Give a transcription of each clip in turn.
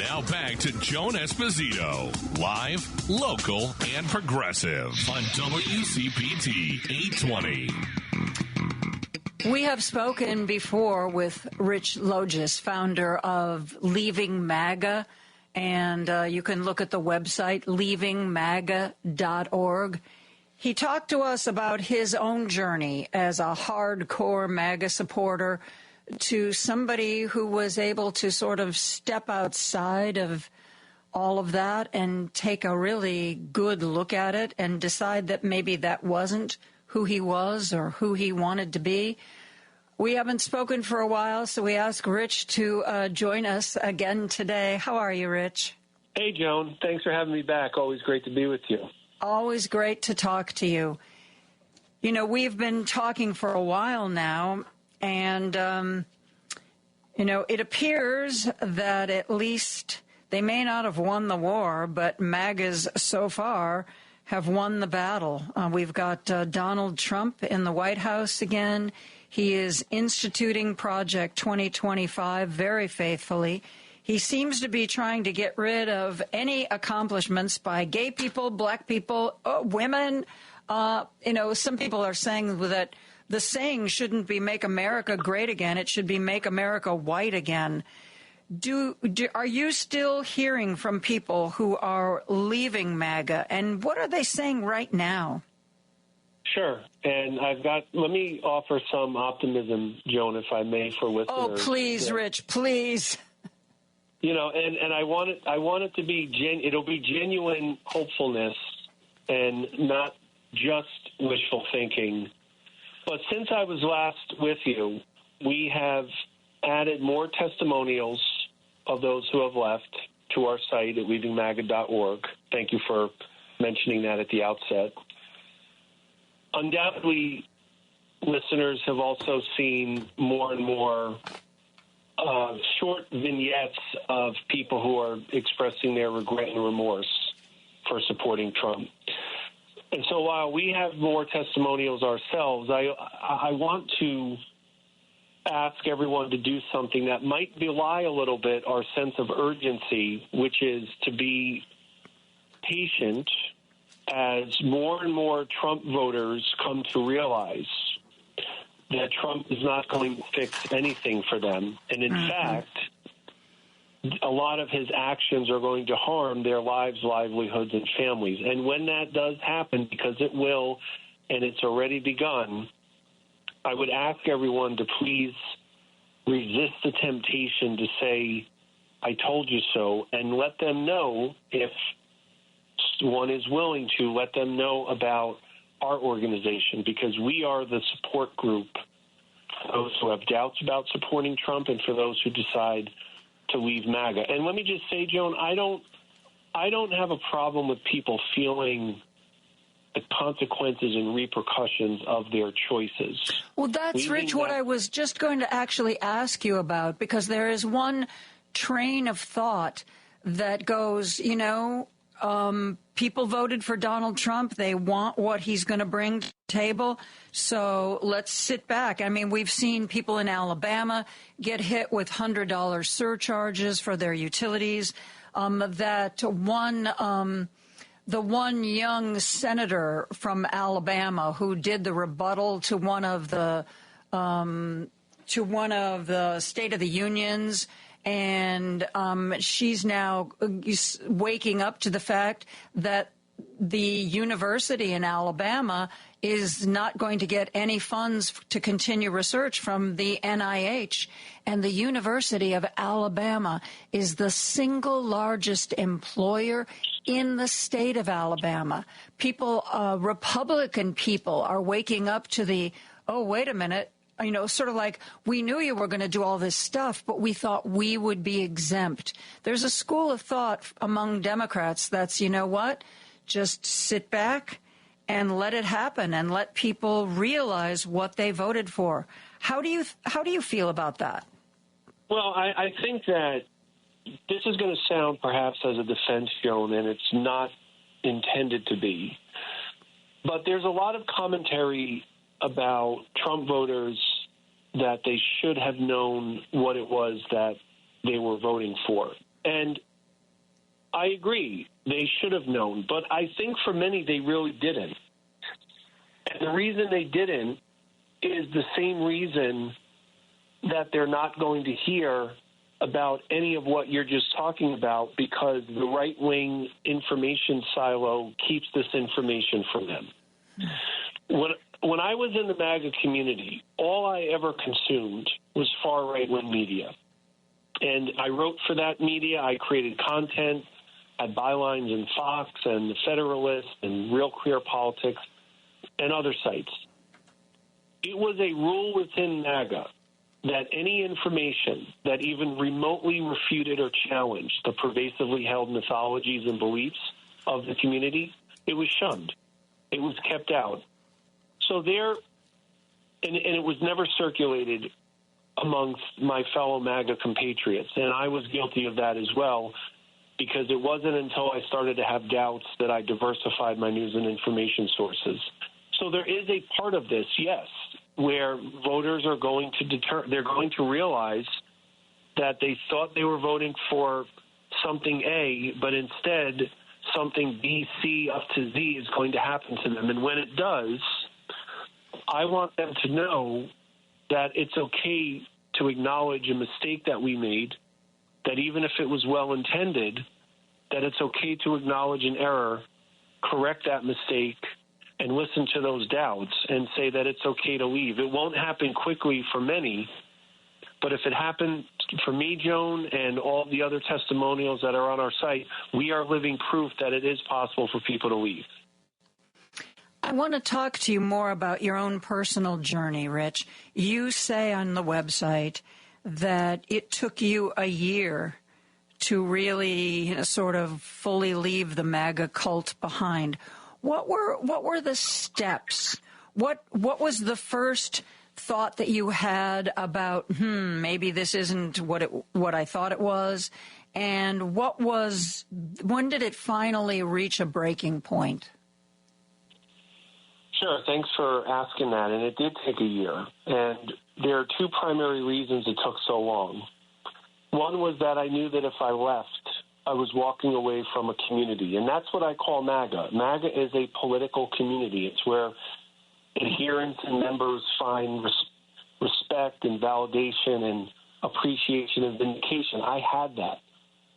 Now back to Joan Esposito, live, local, and progressive on WCPT 820. We have spoken before with Rich Logis, founder of Leaving MAGA, and you can look at the website, leavingmaga.org. He talked to us about his own journey as a hardcore MAGA supporter to somebody who was able to sort of step outside of all of that and take a really good look at it and decide that maybe that wasn't who he was or who he wanted to be. We haven't spoken for a while, so we asked Rich to join us again today. How are you, Rich? Hey, Joan. Thanks for having me back. Always great to be with you. Always great to talk to you. You know, we've been talking for a while now, and, you know, it appears that at least they may not have won the war, but MAGAs so far have won the battle. We've got Donald Trump in the White House again. He is instituting Project 2025 very faithfully. He seems to be trying to get rid of any accomplishments by gay people, black people, women. You know, some people are saying that the saying shouldn't be "Make America Great Again." It should be "Make America White Again." Are you still hearing from people who are leaving MAGA, and what are they saying right now? Sure. And let me offer some optimism, Joan, if I may, for listeners. Oh, please, Rich, please. You know, and I want it to be, it'll be genuine hopefulness and not just wishful thinking. But since I was last with you, we have added more testimonials of those who have left to our site at leavingmaga.org. Thank you for mentioning that at the outset. Undoubtedly, listeners have also seen more and more short vignettes of people who are expressing their regret and remorse for supporting Trump. And so while we have more testimonials ourselves, I want to ask everyone to do something that might belie a little bit our sense of urgency, which is to be patient as more and more Trump voters come to realize that Trump is not going to fix anything for them. And in fact, a lot of his actions are going to harm their lives, livelihoods, and families. And when that does happen, because it will, and it's already begun, I would ask everyone to please resist the temptation to say, "I told you so," and let them know, if one is willing to, let them know about our organization, because we are the support group for those who have doubts about supporting Trump and for those who decide to leave MAGA. And let me just say, Joan, I don't have a problem with people feeling the consequences and repercussions of their choices. Well, that's, Rich, what I was just going to actually ask you about, because there is one train of thought that goes, you know, people voted for Donald Trump. They want what he's going to bring to the table. So let's sit back. I mean, we've seen people in Alabama get hit with $100 surcharges for their utilities. The one young senator from Alabama who did the rebuttal to one of the State of the Unions. And she's now waking up to the fact that the university in Alabama is not going to get any funds to continue research from the NIH. And the University of Alabama is the single largest employer in the state of Alabama. People, Republican people, are waking up to the, oh, wait a minute. You know, sort of like, we knew you were going to do all this stuff, but we thought we would be exempt. There's a school of thought among Democrats that's, you know what, just sit back and let it happen and let people realize what they voted for. How do you feel about that? Well, I think that this is going to sound perhaps as a defense, Joan, and it's not intended to be. But there's a lot of commentary about Trump voters that they should have known what it was that they were voting for. And I agree. They should have known. But I think for many, they really didn't. And the reason they didn't is the same reason that they're not going to hear about any of what you're just talking about, because the right-wing information silo keeps this information from them. When I was in the MAGA community, all I ever consumed was far right-wing media. And I wrote for that media. I created content, had bylines in Fox and The Federalist and Real Clear Politics and other sites. It was a rule within MAGA that any information that even remotely refuted or challenged the pervasively held mythologies and beliefs of the community, it was shunned. It was kept out. So and it was never circulated amongst my fellow MAGA compatriots, and I was guilty of that as well, because it wasn't until I started to have doubts that I diversified my news and information sources. So there is a part of this, yes, where voters are going to they're going to realize that they thought they were voting for something A, but instead something B, C, up to Z is going to happen to them. And when it does, I want them to know that it's okay to acknowledge a mistake that we made, that even if it was well-intended, that it's okay to acknowledge an error, correct that mistake, and listen to those doubts and say that it's okay to leave. It won't happen quickly for many, but if it happened for me, Joan, and all the other testimonials that are on our site, we are living proof that it is possible for people to leave. I want to talk to you more about your own personal journey, Rich. You say on the website that it took you a year to really sort of fully leave the MAGA cult behind. What were the steps? What was the first thought that you had about maybe this isn't what I thought it was, and when did it finally reach a breaking point? Sure, thanks for asking that, and it did take a year, and there are two primary reasons it took so long. One was that I knew that if I left, I was walking away from a community, and that's what I call MAGA. MAGA is a political community. It's where adherents and members find respect and validation and appreciation and vindication. I had that,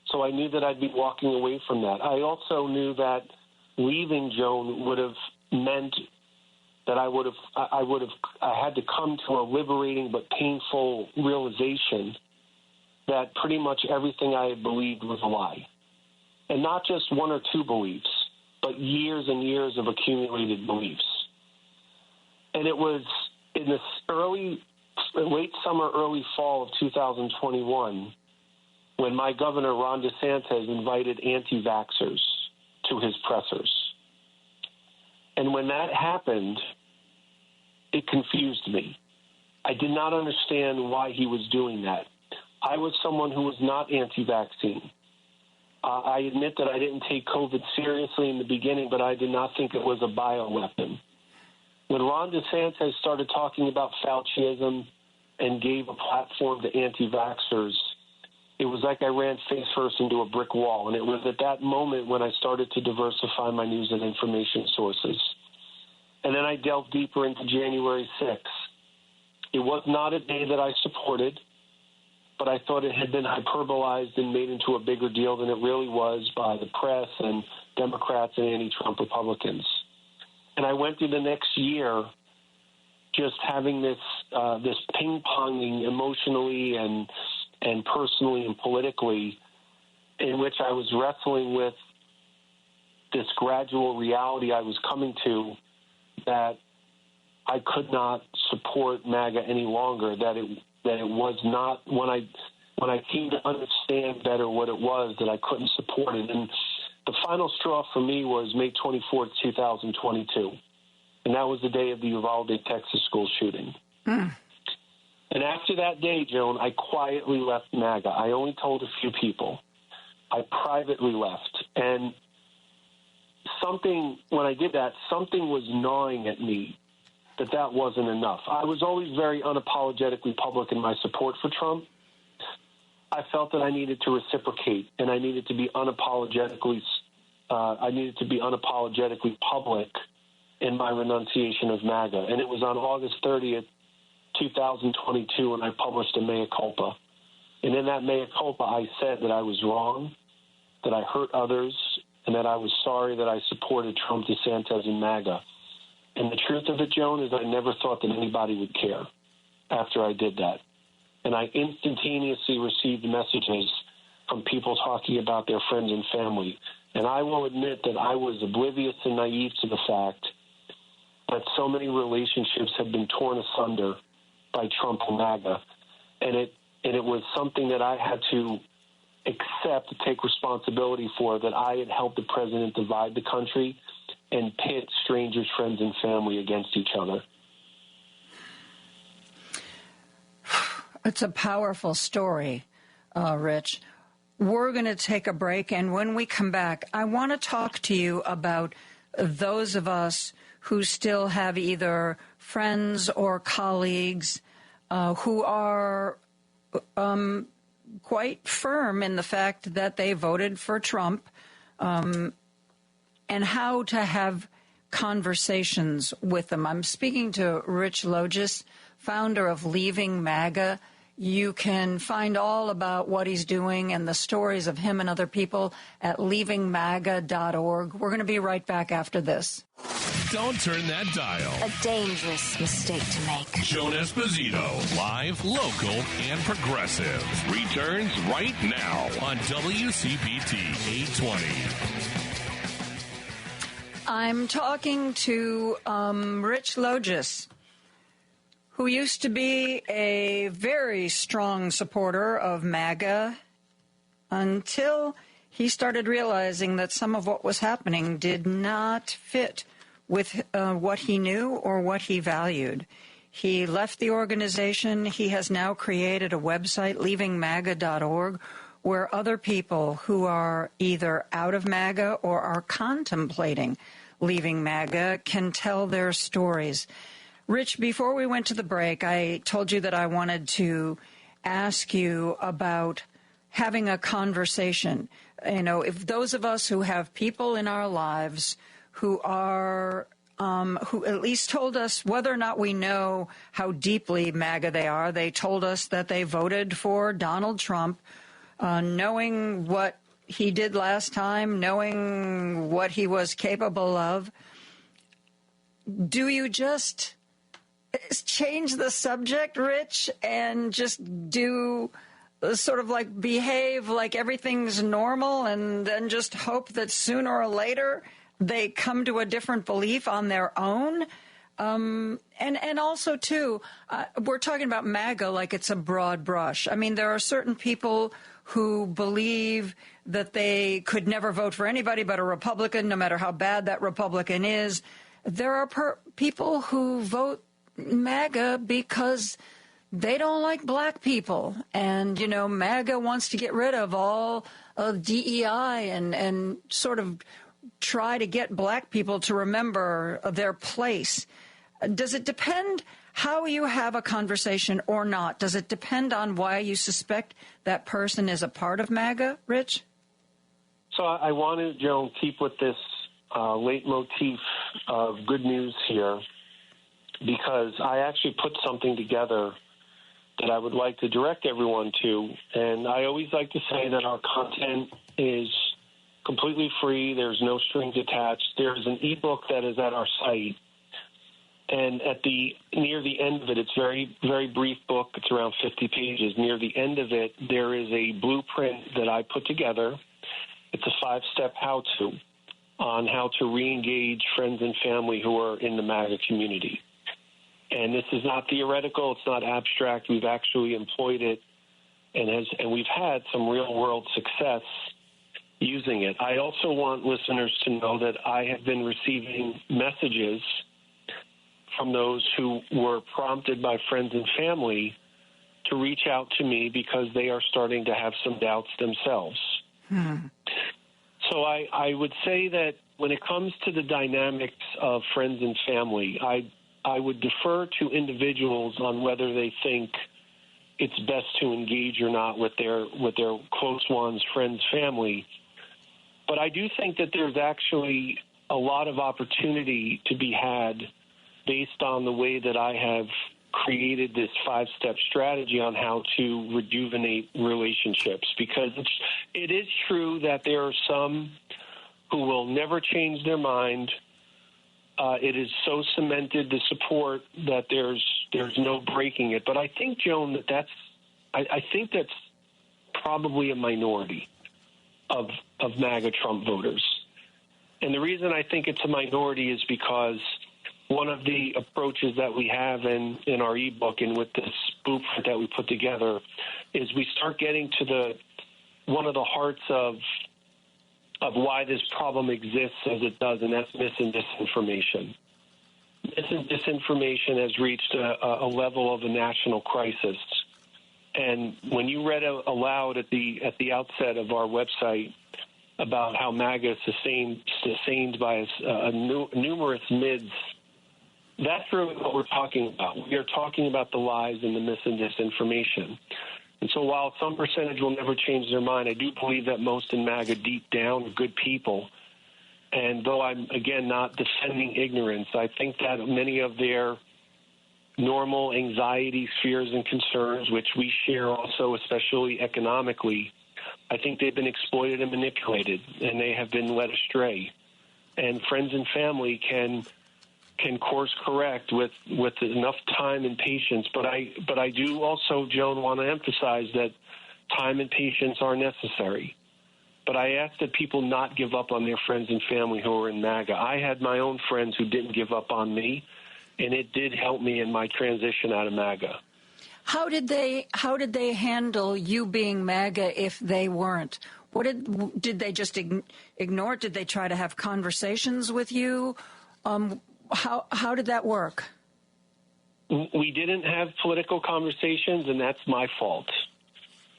so I knew that I'd be walking away from that. I also knew that leaving, Joan, would have meant that I had to come to a liberating but painful realization that pretty much everything I had believed was a lie. And not just one or two beliefs, but years and years of accumulated beliefs. And it was in this late summer, early fall of 2021 when my governor, Ron DeSantis, invited anti-vaxxers to his pressers. And when that happened, it confused me. I did not understand why he was doing that. I was someone who was not anti-vaccine. I admit that I didn't take COVID seriously in the beginning, but I did not think it was a bioweapon. When Ron DeSantis started talking about Fauciism and gave a platform to anti-vaxxers, it was like I ran face first into a brick wall. And it was at that moment when I started to diversify my news and information sources. And then I delved deeper into January 6th. It was not a day that I supported, but I thought it had been hyperbolized and made into a bigger deal than it really was by the press and Democrats and anti-Trump Republicans. And I went through the next year just having this ping-ponging emotionally and personally and politically, in which I was wrestling with this gradual reality I was coming to, that I could not support MAGA any longer, that it was not, when I came to understand better what it was, that I couldn't support it. And the final straw for me was May 24th, 2022. And that was the day of the Uvalde, Texas school shooting. And after that day, Joan, I quietly left MAGA. I only told a few people. I privately left. And when I did that, something was gnawing at me that wasn't enough. I was always very unapologetically public in my support for Trump. I I felt that I needed to reciprocate, and I needed to be unapologetically public in my renunciation of MAGA. And it was on August 30th, 2022, when I published a mea culpa. And in that mea culpa, I said that I was wrong, that I hurt others, and that I was sorry that I supported Trump, DeSantis, and MAGA. And the truth of it, Joan, is I never thought that anybody would care after I did that. And I instantaneously received messages from people talking about their friends and family. And I will admit that I was oblivious and naive to the fact that so many relationships have been torn asunder by Trump and MAGA. And it was something that I had to accept, to take responsibility for, that I had helped the president divide the country and pit strangers, friends, and family against each other. It's a powerful story, Rich. We're going to take a break, and when we come back, I want to talk to you about those of us who still have either friends or colleagues who are quite firm in the fact that they voted for Trump, and how to have conversations with them. I'm speaking to Rich Logis, founder of Leaving MAGA. You can find all about what he's doing and the stories of him and other people at leavingmaga.org. We're going to be right back after this. Don't turn that dial. A dangerous mistake to make. Joan Esposito, live, local, and progressive, returns right now on WCPT 820. I'm talking to Rich Logis, who used to be a very strong supporter of MAGA until he started realizing that some of what was happening did not fit with what he knew or what he valued. He left the organization. He has now created a website, leavingmaga.org, where other people who are either out of MAGA or are contemplating leaving MAGA can tell their stories. Rich, before we went to the break, I told you that I wanted to ask you about having a conversation. You know, if those of us who have people in our lives who are, who at least told us whether or not we know how deeply MAGA they are. They told us that they voted for Donald Trump, knowing what he did last time, knowing what he was capable of. Do you just change the subject, Rich, and just do sort of like behave like everything's normal and then just hope that sooner or later they come to a different belief on their own? And also, too, we're talking about MAGA like it's a broad brush. I mean, there are certain people who believe that they could never vote for anybody but a Republican, no matter how bad that Republican is. There are people who vote MAGA because they don't like black people. And, you know, MAGA wants to get rid of all of DEI and sort of try to get black people to remember their place. Does it depend how you have a conversation or not? Does it depend on why you suspect that person is a part of MAGA, Rich? So I want to, Joan, keep with this leitmotif of good news here, because I actually put something together that I would like to direct everyone to. And I always like to say that our content is completely free. There's no strings attached. There's an ebook that is at our site. And near the end of it, it's very, very brief book. It's around 50 pages. Near the end of it, there is a blueprint that I put together. It's a 5-step how-to on how to re-engage friends and family who are in the MAGA community. And this is not theoretical. It's not abstract. We've actually employed it, and we've had some real-world success using it. I also want listeners to know that I have been receiving messages from those who were prompted by friends and family to reach out to me because they are starting to have some doubts themselves. So I would say that when it comes to the dynamics of friends and family, I would defer to individuals on whether they think it's best to engage or not with their close ones, friends, family. But I do think that there's actually a lot of opportunity to be had based on the way that I have created this 5-step strategy on how to rejuvenate relationships, because it is true that there are some who will never change their mind. It is so cemented, the support, that there's no breaking it. But I think, Joan, I think that's probably a minority of MAGA Trump voters. And the reason I think it's a minority is because one of the approaches that we have in our ebook and with this blueprint that we put together is we start getting to one of the hearts of why this problem exists as it does, and that's mis and disinformation. Mis and disinformation has reached a level of a national crisis. And when you read aloud at the outset of our website about how MAGA is sustained by numerous mids, that's really what we're talking about. We are talking about the lies and the mis and disinformation. And so while some percentage will never change their mind, I do believe that most in MAGA deep down are good people. And though I'm, again, not defending ignorance, I think that many of their normal anxieties, fears, and concerns, which we share also, especially economically, I think they've been exploited and manipulated, and they have been led astray. And friends and family can course correct with enough time and patience. But I do also, Joan, want to emphasize that time and patience are necessary. But I ask that people not give up on their friends and family who are in MAGA. I had my own friends who didn't give up on me, and it did help me in my transition out of MAGA. How did they handle you being MAGA if they weren't? Did they just ignore it? Did they try to have conversations with you? How did that work? We didn't have political conversations, and that's my fault.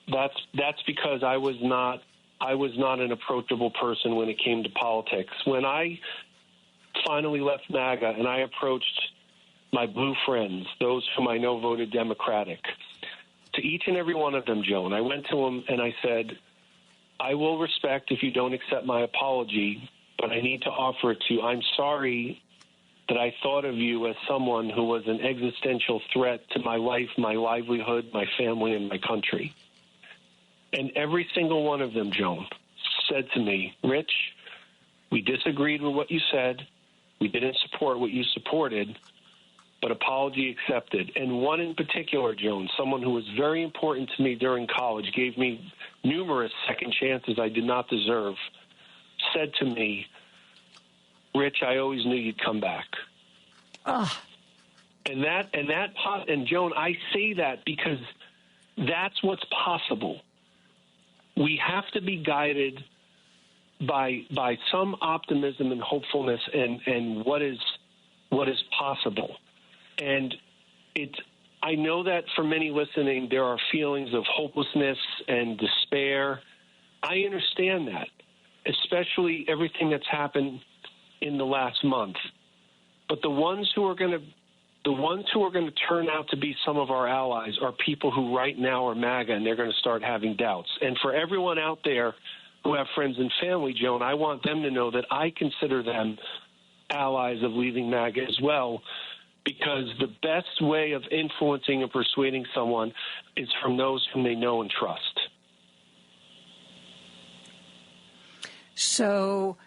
That's because I was not an approachable person when it came to politics. When I finally left MAGA and I approached my blue friends, those whom I know voted Democratic, to each and every one of them, Joan, I went to them and I said, I will respect if you don't accept my apology, but I need to offer it to you. I'm sorry that I thought of you as someone who was an existential threat to my life, my livelihood, my family, and my country. And every single one of them, Joan, said to me, Rich, we disagreed with what you said. We didn't support what you supported, but apology accepted. And one in particular, Joan, someone who was very important to me during college, gave me numerous second chances I did not deserve, said to me, Rich, I always knew you'd come back. And Joan, I say that because that's what's possible. We have to be guided by some optimism and hopefulness and what is possible. And I know that for many listening, there are feelings of hopelessness and despair. I understand that, especially everything that's happened in the last month. But the ones who are going to turn out to be some of our allies are people who right now are MAGA, and they're going to start having doubts. And for everyone out there who have friends and family, Joan, I want them to know that I consider them allies of leaving MAGA as well, because the best way of influencing and persuading someone is from those whom they know and trust. So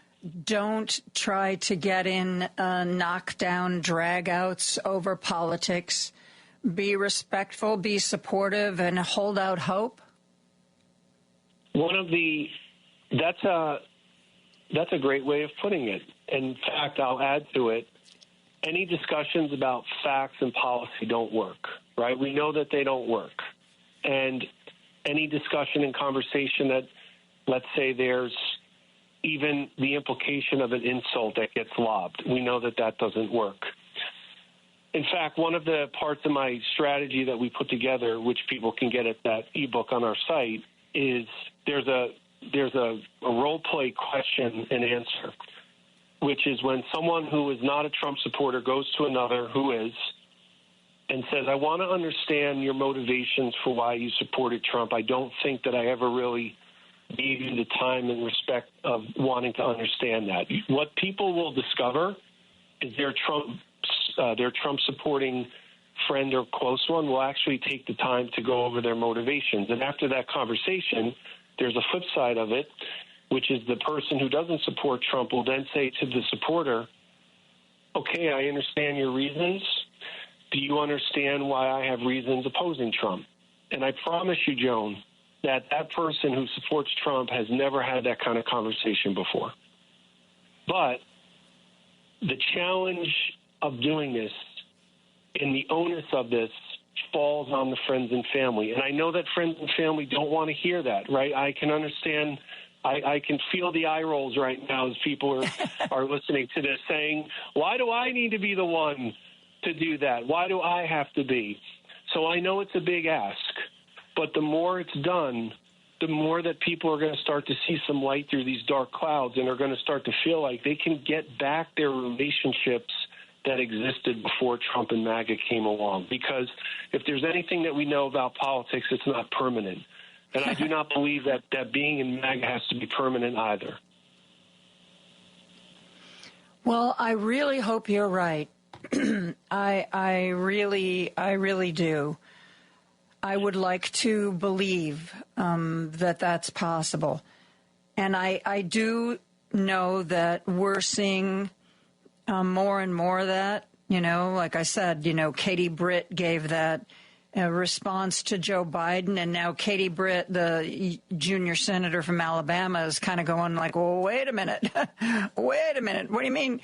don't try to get in knockdown drag-outs over politics. Be respectful, be supportive, and hold out hope. That's a great way of putting it. In fact, I'll add to it, any discussions about facts and policy don't work, right? We know that they don't work. And any discussion and conversation that, let's say there's even the implication of an insult that gets lobbed, we know that that doesn't work. In fact, one of the parts of my strategy that we put together, which people can get at that ebook on our site, is there's a role play question and answer, which is when someone who is not a Trump supporter goes to another who is, and says, I want to understand your motivations for why you supported Trump. I don't think that I ever really gave you the time and respect of wanting to understand that. What people will discover is their Trump-supporting friend or close one will actually take the time to go over their motivations. And after that conversation, there's a flip side of it, which is the person who doesn't support Trump will then say to the supporter, okay, I understand your reasons. Do you understand why I have reasons opposing Trump? And I promise you, Joan, that that person who supports Trump has never had that kind of conversation before. But the challenge of doing this and the onus of this falls on the friends and family. And I know that friends and family don't want to hear that, right? I can understand. I can feel the eye rolls right now as people are listening to this saying, why do I need to be the one to do that? Why do I have to be? So I know it's a big ask, but the more it's done, the more that people are going to start to see some light through these dark clouds and are going to start to feel like they can get back their relationships that existed before Trump and MAGA came along. Because if there's anything that we know about politics, it's not permanent. And I do not believe that being in MAGA has to be permanent either. Well, I really hope you're right. I really do. I would like to believe that that's possible. And I do know that we're seeing more and more of that. You know, like I said, Katie Britt gave that response to Joe Biden, and now Katie Britt, the junior senator from Alabama, is kind of going like, well, wait a minute. Wait a minute. What do you mean,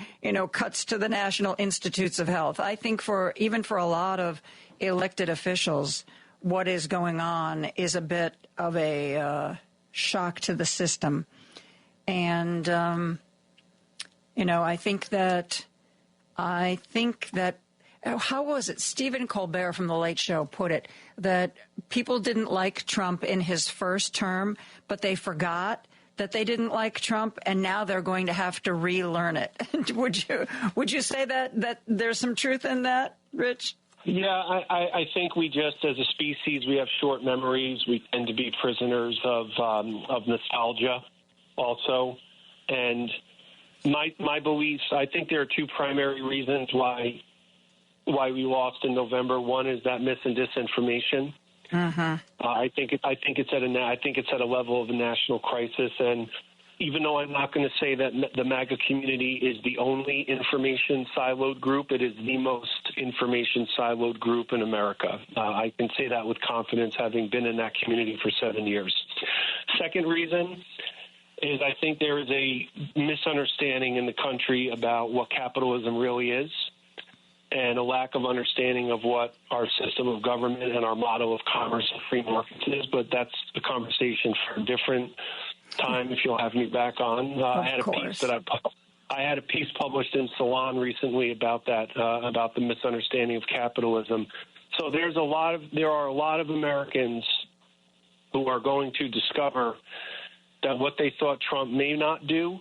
cuts to the National Institutes of Health? I think even for a lot of elected officials, what is going on is a bit of a shock to the system. And, I think that how was it? Stephen Colbert from The Late Show put it, that people didn't like Trump in his first term, but they forgot that they didn't like Trump, and now they're going to have to relearn it. Would you say that there's some truth in that, Rich? Yeah, I think we just, as a species, we have short memories. We tend to be prisoners of nostalgia also. And my beliefs, I think there are two primary reasons why we lost in November. One is that mis and disinformation. Uh-huh. I think it's at a level of a national crisis, and even though I'm not going to say that the MAGA community is the only information siloed group, it is the most information siloed group in America. I can say that with confidence, having been in that community for 7 years. Second reason is I think there is a misunderstanding in the country about what capitalism really is, and a lack of understanding of what our system of government and our model of commerce and free markets is. But that's a conversation for a different time if you'll have me back on. I had a piece published in Salon recently about that, about the misunderstanding of capitalism. So there are a lot of Americans who are going to discover that what they thought Trump may not do,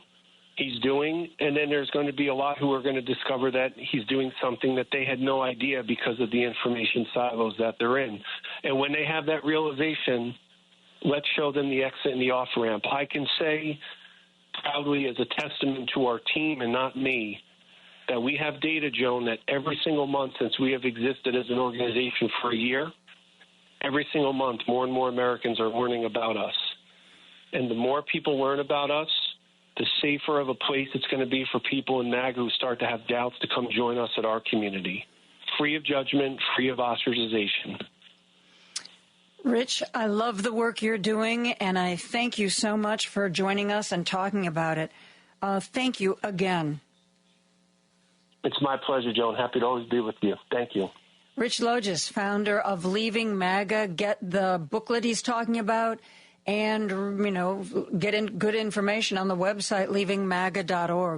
he's doing, and then there's going to be a lot who are going to discover that he's doing something that they had no idea because of the information silos that they're in. And when they have that realization, let's show them the exit and the off-ramp. I can say proudly as a testament to our team and not me that we have data, Joan, that every single month since we have existed as an organization for a year, every single month more and more Americans are learning about us. And the more people learn about us, the safer of a place it's going to be for people in MAGA who start to have doubts to come join us at our community. Free of judgment, free of ostracization. Rich, I love the work you're doing, and I thank you so much for joining us and talking about it. Thank you again. It's my pleasure, Joan. Happy to always be with you. Thank you. Rich Logis, founder of Leaving MAGA. Get the booklet he's talking about and, get in good information on the website, leavingmaga.org.